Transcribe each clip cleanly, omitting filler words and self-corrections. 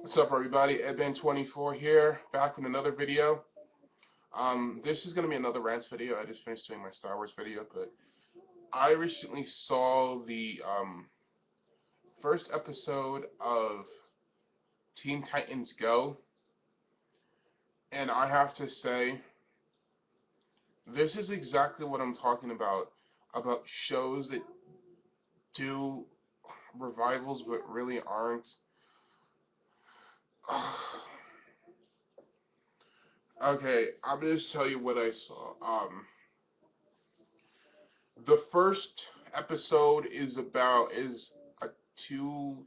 What's up, everybody? EdBan24 here, back with another video. This is gonna be another rants video. I just finished doing my Star Wars video, but I recently saw the first episode of Teen Titans Go, and I have to say, this is exactly what I'm talking about shows that do revivals but really aren't. Okay, I'm gonna just tell you what I saw. The first episode is a two.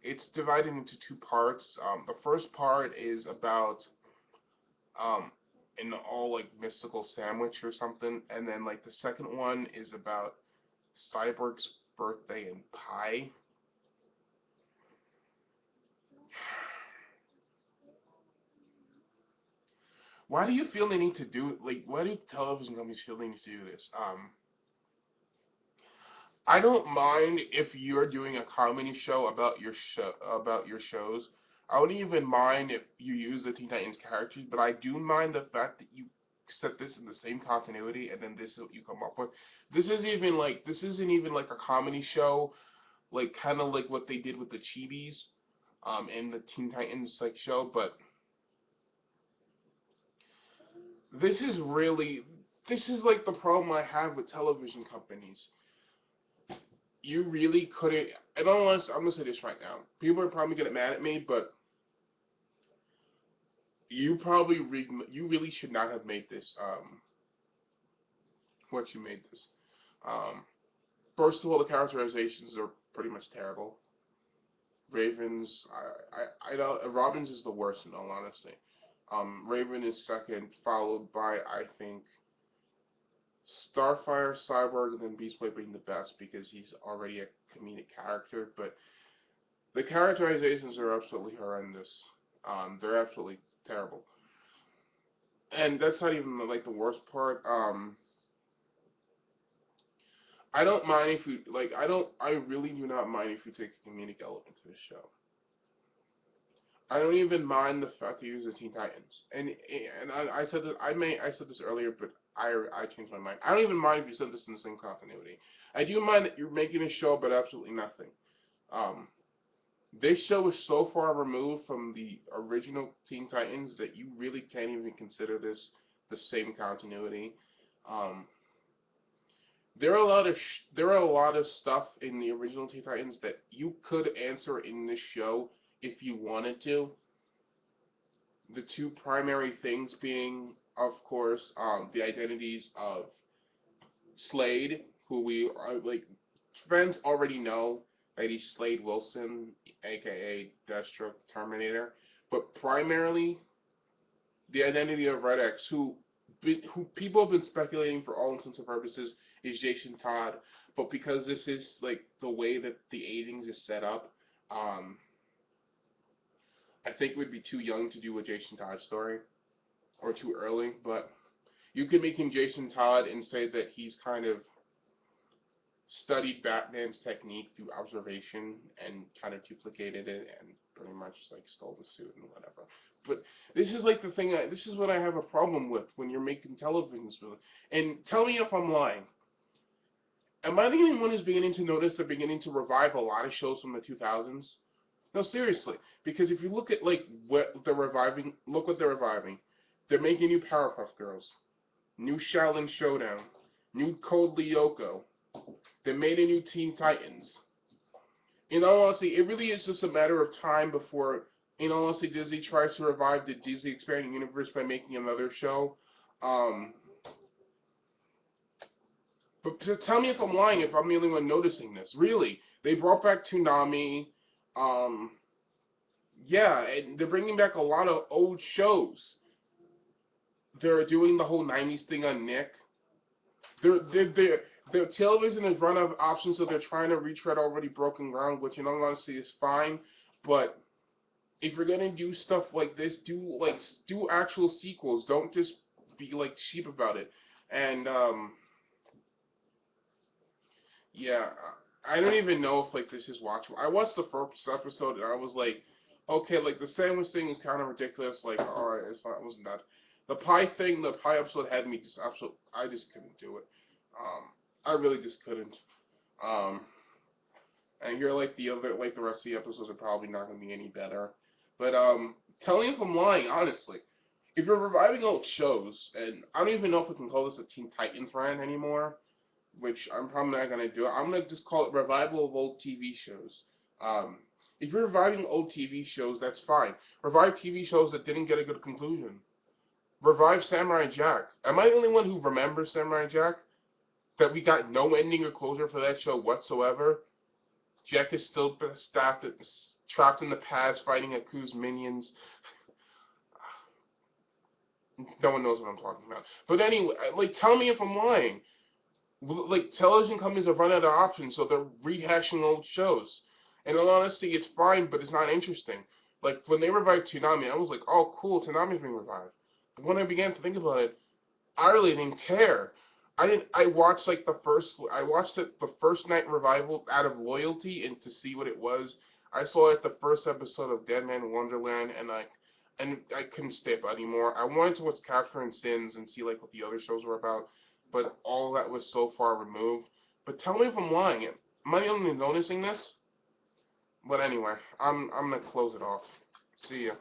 It's divided into two parts. The first part is about an all like mystical sandwich or something, and then like the second one is about Cyborg's birthday and pie. Why do you feel they need to do like? Why do television companies feel they need to do this? I don't mind if you're doing a comedy show about your shows. I wouldn't even mind if you use the Teen Titans characters, but I do mind the fact that you set this in the same continuity and then this is what you come up with. This isn't even like a comedy show, like kind of like what they did with the Chibis, in the Teen Titans like show, but this is really this is like the problem I have with television companies. You really couldn't. And I'm gonna say this right now. People are probably gonna get mad at me, but you really should not have made this. What you made this. Um, First of all, the characterizations are pretty much terrible. Ravens, I don't. Robins is the worst in all honesty. Raven is second, followed by I think Starfire, Cyborg, and then Beast Boy being the best because he's already a comedic character. But the characterizations are absolutely horrendous. They're absolutely terrible. And that's not even like the worst part. I don't mind if you like. I really do not mind if you take a comedic element to the show. I don't even mind the fact that you use the Teen Titans. I said that I said this earlier, but I changed my mind. I don't even mind if you said this in the same continuity. I do mind that you're making a show about absolutely nothing. Um, this show is so far removed from the original Teen Titans that you really can't even consider this the same continuity. Um, there are a lot of stuff in the original Teen Titans that you could answer in this show if you wanted to. The two primary things being, of course, the identities of Slade, who we are like fans already know that he's Slade Wilson, aka Deathstroke Terminator, but primarily the identity of Red X, who people have been speculating for all intents and purposes is Jason Todd, but because this is like the way that the agings is set up, um, I think it would be too young to do a Jason Todd story or too early. But you could make him Jason Todd and say that he's kind of studied Batman's technique through observation and kind of duplicated it and pretty much like stole the suit and whatever. But this is what I have a problem with when you're making televisions. And tell me if I'm lying. Am I the only one who's beginning to notice they're beginning to revive a lot of shows from the 2000s? No, seriously. Because if you look at like what they're reviving, look what they're reviving. They're making new Powerpuff Girls, new Shaolin Showdown, new Code Lyoko. They made a new Teen Titans. In all honesty, it really is just a matter of time before, in all honesty, Disney tries to revive the Disney Expanding Universe by making another show. Um, but tell me if I'm lying, if I'm the only one noticing this. Really, they brought back Toonami. Um, yeah, and they're bringing back a lot of old shows. They're doing the whole '90s thing on Nick. Their television is run out of options, so they're trying to retread already broken ground, which in all honesty is fine. But if you're gonna do stuff like this, do actual sequels. Don't just be like cheap about it. And yeah, I don't even know if like this is watchable. I watched the first episode and I was like, Okay, like the sandwich thing is kind of ridiculous. Like, all right, it's not, it wasn't that. The pie thing, the pie episode had me just absolute. I just couldn't do it. I really just couldn't. Um, and you're like the other, like the rest of the episodes are probably not going to be any better. But tell me if I'm lying, honestly. If you're reviving old shows, and I don't even know if we can call this a Teen Titans rant anymore, which I'm probably not gonna do. I'm gonna just call it revival of old TV shows. Um, if you're reviving old TV shows, that's fine. Revive TV shows that didn't get a good conclusion. Revive Samurai Jack. Am I the only one who remembers Samurai Jack? That we got no ending or closure for that show whatsoever. Jack is still trapped in the past, fighting Aku's minions. No one knows what I'm talking about. But anyway, like, tell me if I'm lying. Like television companies have run out of options, so they're rehashing old shows. And in all honesty, it's fine, but it's not interesting. Like when they revived Toonami, I was like, "Oh, cool, Toonami's being revived." But when I began to think about it, I really didn't care. I didn't. I watched like the first. I watched it the first night revival out of loyalty and to see what it was. I saw it the first episode of Dead Man Wonderland, and I couldn't stay up anymore. I wanted to watch Capture and Sins and see like what the other shows were about, but all that was so far removed. But tell me if I'm lying. Am I only noticing this? But anyway, I'm gonna close it off. See ya.